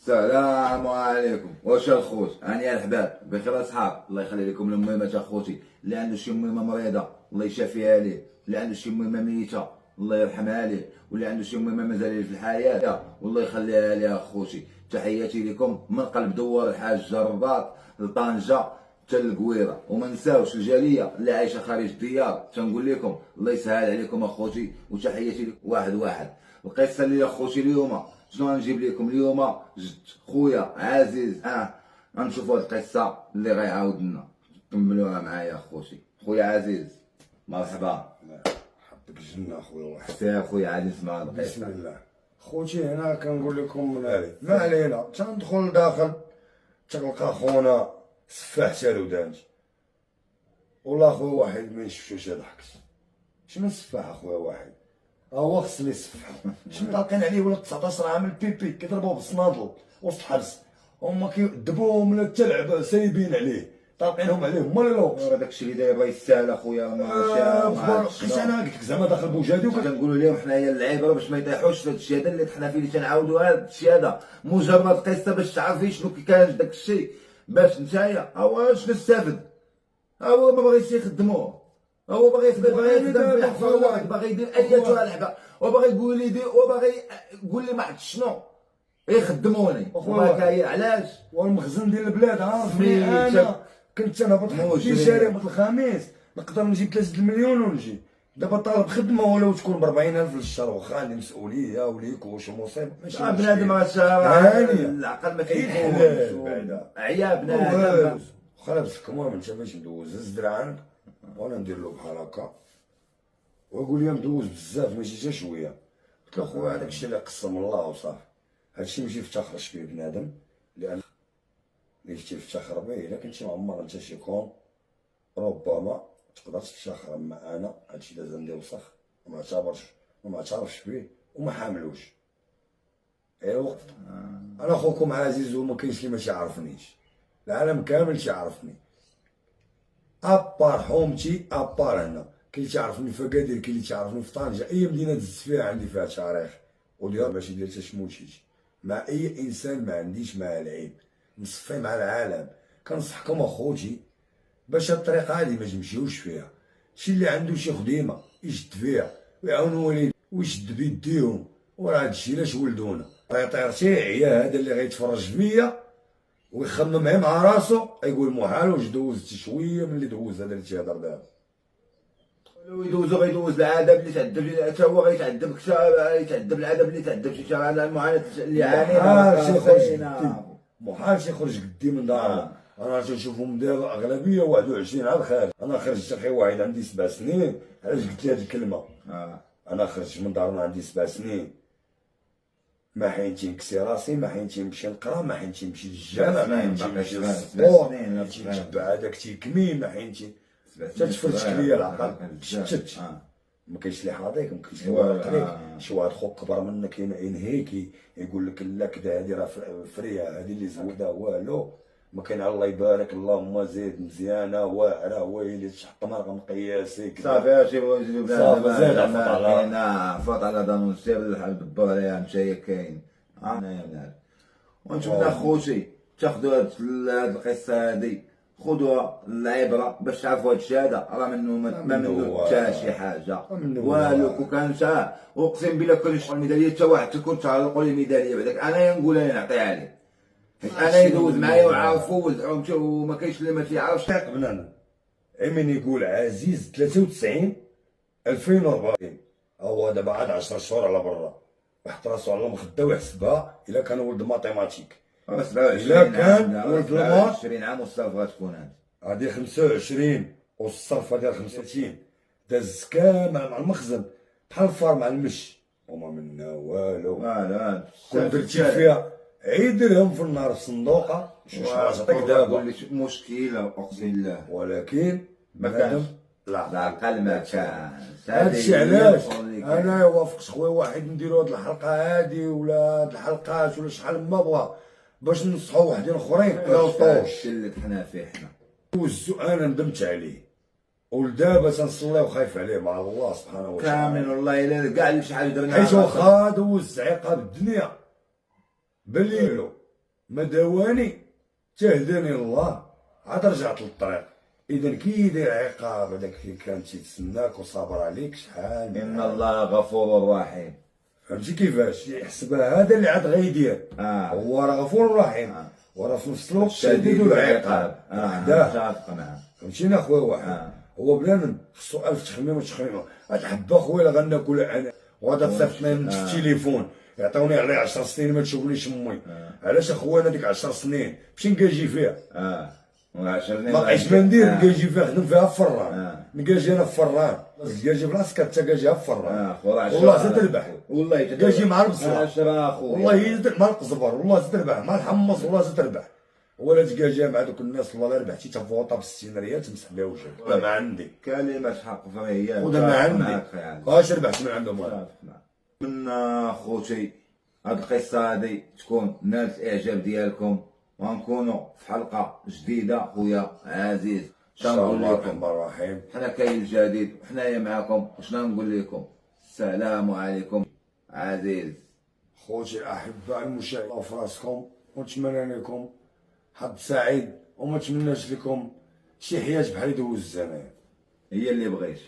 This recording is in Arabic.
السلام عليكم. واش الخوت؟ هاني الحباب بخير اصحاب. الله يخلي لكم المهمات اخوتي. اللي عنده شي مهمه مريضه الله يشافيها ليه، اللي عنده شي مهمه ميته الله يرحمها ليه، واللي عنده شي مهمه مازال في الحياه والله يخليها ليه اخوتي. تحياتي لكم من قلب دوار الحاج الرباط لطنجه حتى القويره، وما نساوش الجاليه اللي عايشه خارج الديار. تنقول لكم الله يسهل عليكم اخوتي، وتحياتي لكم واحد. القصه اللي اخوتي اليوم شنو غنجيب لكم اليوم؟ جد خويا عزيز غنشوفوا هاد القصه اللي غيعاود لنا، كملوها معايا اخوتي. خويا عزيز مرحبا. حبك الجنة اخويا واحد. سير خويا عزيز مع بسم القصه. الله خوتي. هنا كنقول لكم ما علينا، تندخل لداخل تلقى خونا سفاح سالودانج. والله اخويا واحد ما يشوفش ضحكت. شنو سفاح اخويا واحد؟ هو خص لي سفاح. شنو طالقين عليه ولد 19 عام البيبي كيضربوه بالصنادل وسط الحبس، هما كيدبوه من التلعب سايبين عليه طالقينهم عليه هما لا الوقت. راه داكشي اللي داير راه يستاهل اخويا. قلت انا قلت لك زعما داخل بوجادي كنقولوا لهم حنايا اللعيبه باش ما يطيحوش في هادشي هذا اللي طحنا فيه، اللي تنعاودوا هذا الشيء هذا مجرد قصه باش تعرفي شنو كان داك الشيء، باش نتايا هو شنو استافد. هو ما بغيش يخدموه، هو باغي يخدم بالحفاوات، باغي يدير ايتها لعبه، وباغي يقول لي وباغي يقول لي ما عرفت شنو يخدموني. وما كاين علاش؟ والمخزن ديال البلاد عارفني انا كنت تنهبط في شارع الخميس نقدر نجيب 3 المليون ونجي. دابا طالب خدمه ولو تكون ب 40,000 في الشهر، واخا عندي مسؤوليه وليك وشي مصيبه ماشي بنادم العقل ما كيفهمش بعدا عيا بنادم. واخا لابس الكمام انت باش ندوز هز دراعك وانا ندير له بحال هكا ويقول لي مدوز بزاف ماشي حتى شويه. قلت له خويا هذاك الشيء اللي قسم الله وصافي، هادشي ماشي يفتخرش فيه بنادم، لان اللي تيفتخر به الا كنتي معمر انت شي كون ربما تقدر تفتخر. اما انا هادشي داز عندي وسخ ما معترفش به وما حاملوش. ايوا انا خوكم عزيز وما كاينش اللي ما تيعرفنيش، العالم كامل تيعرفني ابار حومتي ابار هنا. كاين اللي تيعرفني في اكادير، كاين اللي تيعرفني في طنجه، اي مدينه دزت فيها عندي فيها تاريخ وديال ماشي ديال تشموتيتي. مع اي انسان ما عنديش معاه العيب، نصفي مع العالم. كنصحكم اخوتي باش الطريقه هادي ما تمشيوش فيها. شي اللي عنده شي خديمه يشد فيها ويعاونوا والديه ويشد بيديهم، وراه هادشي علاش ولدونا. طيرتي عيا هذا اللي غيتفرج فيا ويخمم غير مع راسو يقول محال واش دوزت شويه من اللي دوز هذا اللي تيهضر دابا. يدوزو غيدوز العذاب اللي تعذب حتى هو غيتعذب يتعذب العذاب اللي تعذب شي على المعاناه اللي عانينا. محال شي يخرج قدي من دارنا. انا تنشوفهم دابا اغلبيه 21 على الخارج. انا خرجت اخي واحد عندي 7 سنين. علاش قلت لي هذه الكلمه؟ انا خرجت من دارنا عندي 7 سنين، ما حين تنكسي راسي، ما حين تنمشي نقرا، ما حين تنمشي للجامع، ما حين تنمشي للسبور، ما حين تنتبع هذاك تيكمي، ما حين تتفرجك ليا العقل شتت. ما كاينش اللي حاضيك، ما كاينش اللي واقف عليك. شي واحد خوك كبر منك ينهيك يقول لك لا كدا هادي راه فريه، هادي اللي زويده والو. ما كاين الله يبارك اللهم زيد مزيانه واعره ويلي تحط مرقم قياسي صافي هادشي صافي زيد فوت على دانون سير الدبار يا مشاي كاين. انا يا بنات وانتم خوتي تاخذوا هاد القصه هادي خذوها العبره باش تعرفوا هادشي هذا راه منه حتى شي حاجه والو. كون كان اقسم بالله كل شغل الميداليه حتى واحد تكون تعلقوا لي الميداليه بعداك انا نقولها نعطيها ليه. انا يدوز معايا وعارفو وما كاينش اللي ما تيعرفش. بنان من يقول عزيز 93 2004 هو دابا عاد 10 شهور على برا، وحط راسو على المخده ويحسبها الا كان ولد ماتيماتيك. 27 الا كان ولد المات 20 عام والصرف غتكون هادي 25 والصرفه ديال 35 داز كامل مع المخزن بحال الفار مع المش وما منا والو. كون درتي فيها عيدرهم في النهار في الصندوقه شوف عطيك دابا مشكله اقسم بالله، ولكن ما كانش العقل ما كان. هادشي علاش انا وافقت خويا واحد نديرو هاد الحلقه هادي ولا هاد الحلقات ولا شحال ما بغا باش ننصحو وحدين اخرين يوطوش اللي طحنا فيه حنا وزو. انا ندمت عليه ولدابا تنصلي وخايف عليه مع الله سبحانه وتعالى كامل. والله الا كاع اللي شحال درنا حيت واخا دوز عقاب الدنيا بالليلو ما داواني تهداني الله عاد رجعت للطريق. اذا كي يدير عقاب هذاك اللي كان تيتسناك وصابر عليك شحال ان الله غفور رحيم. فهمتي كيفاش يحسبها هذا اللي عاد غيدير. هو راه غفور رحيم وراه في نفس الوقت شديد العقاب. متفق معك. فهمتيني اخويا واحد. هو بنادم خصو 1000 تخميم وتخميم. هاد حبه خويا لا غناكل انا وغادا تصيفطني في التليفون يعطوني عليه 10 سنين ما تشوفنيش امي. علاش اخويا انا ديك 10 سنين ماشي نكاجي فيها. ما بقيتش ما ندير نكاجي فيها خدم فيها في فران. نكاجي انا في فران نكاجي بلاصتك حتى كاجيها في فران. والله زاد تربح. والله كاجي مع البصله. والله مع القزبر والله زاد تربح مع الحمص والله زاد تربح. ولا تكاجي مع دوك الناس والله ربحتي تفوطه ب 60 ريال تمسح بها وجهك. ولا ما عندي كلمة حق فما هي. ولا ما عندي اش ربحت من عندهم. من خوتي هاد القصة هادي تكون نالت الاعجاب ديالكم وغنكونوا في حلقة جديدة خويا عزيز. شنو نقول لكم الرحيم حنا كاين الجديد وحنايا معاكم. وشنو نقول لكم؟ السلام عليكم عزيز. خوتي الاحباء المشاهدين في راسكم ونتمنى لكم حظ سعيد وما نتمناش لكم شي حياة بحال اللي دوز الزمان. هي اللي بغيت.